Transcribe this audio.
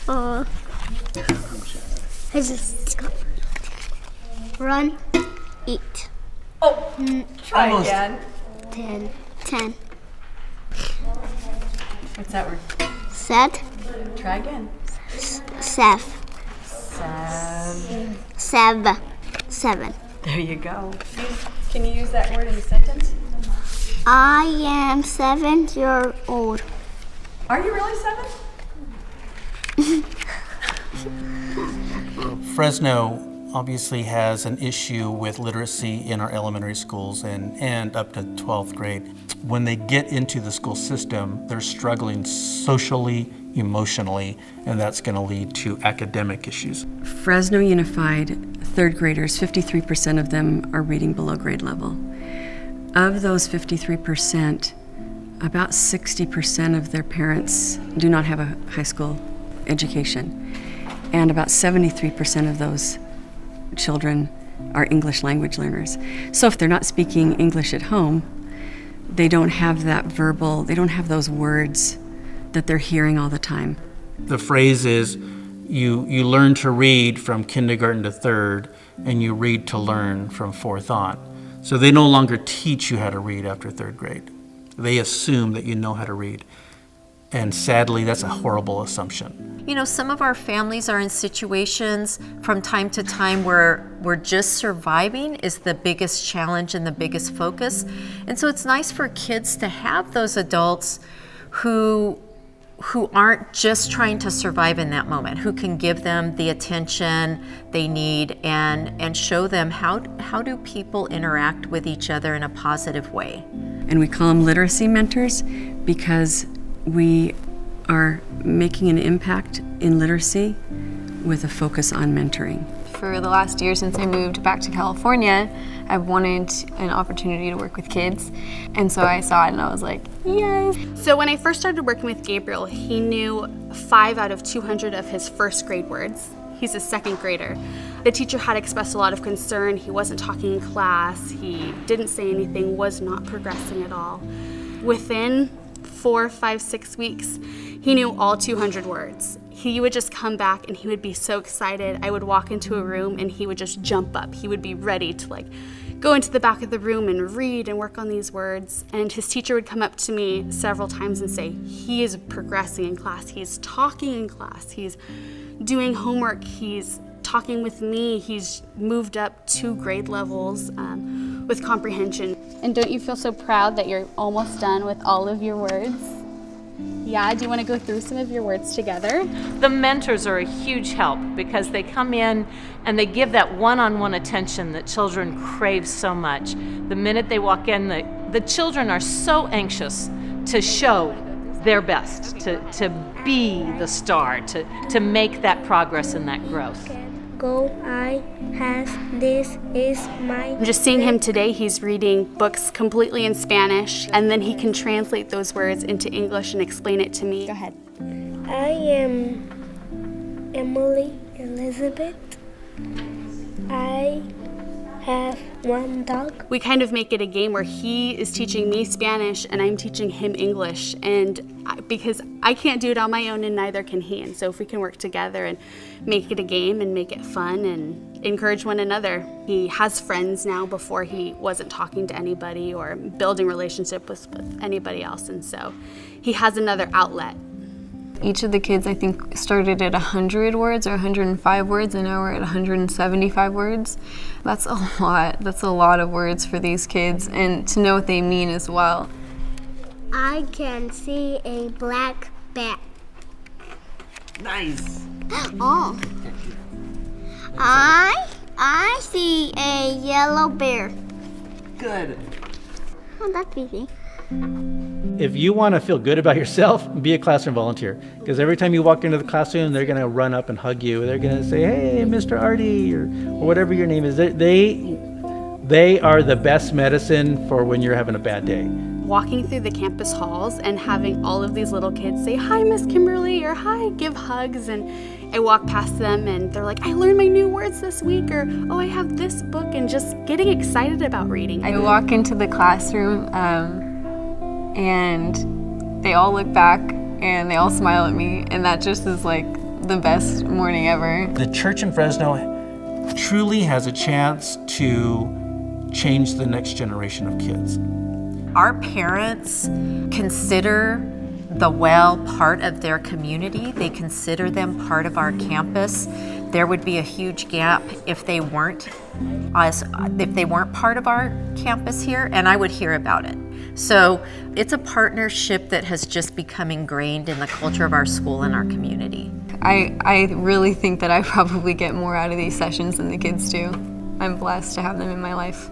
I just run, eat. Oh, try Almost. again. 10. What's that word? Set, Try again. seven. There you go. Can you use that word in a sentence? I am 7 years old. Are you really 7? Fresno obviously has an issue with literacy in our elementary schools and up to 12th grade. When they get into the school system, they're struggling socially, emotionally, and that's going to lead to academic issues. Fresno Unified third graders, 53% of them are reading below grade level. Of those 53%, about 60% of their parents do not have a high school education. And about 73% of those children are English language learners. So if they're not speaking English at home, they don't have that verbal, they don't have those words that they're hearing all the time. The phrase is, you learn to read from kindergarten to third, and you read to learn from fourth on. So they no longer teach you how to read after third grade. They assume that you know how to read. And sadly, that's a horrible assumption. You know, some of our families are in situations from time to time where we're just surviving is the biggest challenge and the biggest focus. And so it's nice for kids to have those adults who aren't just trying to survive in that moment, who can give them the attention they need and show them how do people interact with each other in a positive way. And we call them literacy mentors because we are making an impact in literacy with a focus on mentoring. For the last year since I moved back to California, I've wanted an opportunity to work with kids. And so I saw it and I was like, yes. So when I first started working with Gabriel, he knew 5 out of 200 of his first grade words. He's a second grader. The teacher had expressed a lot of concern. He wasn't talking in class. He didn't say anything, was not progressing at all. Within 4, 5, 6 weeks, he knew all 200 words. He would just come back and he would be so excited. I would walk into a room and he would just jump up. He would be ready to go into the back of the room and read and work on these words. And his teacher would come up to me several times and say, he is progressing in class. He's talking in class. He's doing homework. He's talking with me. He's moved up 2 grade levels with comprehension. And don't you feel so proud that you're almost done with all of your words? Yeah, do you want to go through some of your words together? The mentors are a huge help because they come in and they give that one-on-one attention that children crave so much. The minute they walk in, the children are so anxious to show their best, to be the star, to make that progress and that growth. Go, I have, this is my... Just seeing him today, he's reading books completely in Spanish, and then he can translate those words into English and explain it to me. Go ahead. I am Emily Elizabeth. I have 1 dog. We kind of make it a game where he is teaching me Spanish and I'm teaching him English, because I can't do it on my own and neither can he. And so if we can work together and make it a game and make it fun and encourage one another. He has friends now before he wasn't talking to anybody or building relationship with anybody else, and so he has another outlet. Each of the kids, I think, started at 100 words or 105 words, and now we're at 175 words. That's a lot. That's a lot of words for these kids, and to know what they mean as well. I can see a black bat. Nice. Oh. I see a yellow bear. Good. Oh, that's easy. If you want to feel good about yourself, be a classroom volunteer. Because every time you walk into the classroom, they're going to run up and hug you. They're going to say, hey, Mr. Artie, or whatever your name is. They are the best medicine for when you're having a bad day. Walking through the campus halls and having all of these little kids say, hi, Miss Kimberly, or hi, give hugs. And I walk past them and they're like, I learned my new words this week, or oh, I have this book, and just getting excited about reading. I walk into the classroom and they all look back and they all smile at me, and that just is like the best morning ever. The church in Fresno truly has a chance to change the next generation of kids. Our parents consider the well part of their community. They consider them part of our campus. There would be a huge gap if they weren't part of our campus here, and I would hear about it. So it's a partnership that has just become ingrained in the culture of our school and our community. I really think that I probably get more out of these sessions than the kids do. I'm blessed to have them in my life.